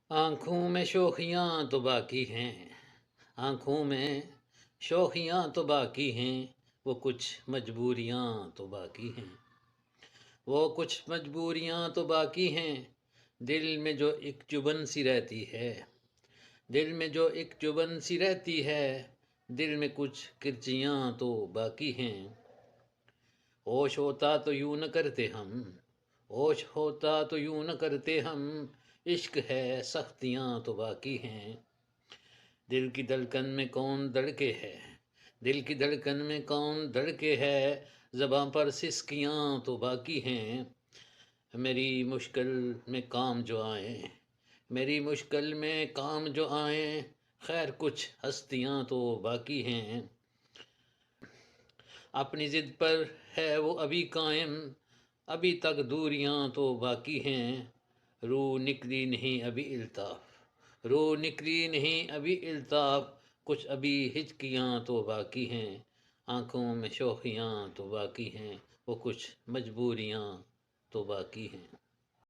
آنکھوں میں شوخیاں تو باقی ہیں، آنکھوں میں شوخیاں تو باقی ہیں، وہ کچھ مجبوریاں تو باقی ہیں، وہ کچھ مجبوریاں تو باقی ہیں، دل میں جو ایک چبھن سی رہتی ہے، دل میں جو ایک چبھن سی رہتی ہے، دل میں کچھ کرچیاں تو باقی ہیں۔ ہوش ہوتا تو یوں نہ کرتے ہم، ہوش ہوتا تو یوں نہ کرتے ہم، عشق ہے سختیاں تو باقی ہیں۔ دل کی دھڑکن میں کون دھڑکے ہے، دل کی دھڑکن میں کون دھڑکے ہے، زباں پر سسکیاں تو باقی ہیں۔ میری مشکل میں کام جو آئیں، میری مشکل میں کام جو آئیں، خیر کچھ ہستیاں تو باقی ہیں۔ اپنی ضد پر ہے وہ ابھی قائم، ابھی تک دوریاں تو باقی ہیں۔ روح نکلی نہیں ابھی الطاف، روح نکلی نہیں ابھی الطاف، کچھ ابھی ہچکیاں تو باقی ہیں۔ آنکھوں میں شوخیاں تو باقی ہیں، وہ کچھ مجبوریاں تو باقی ہیں۔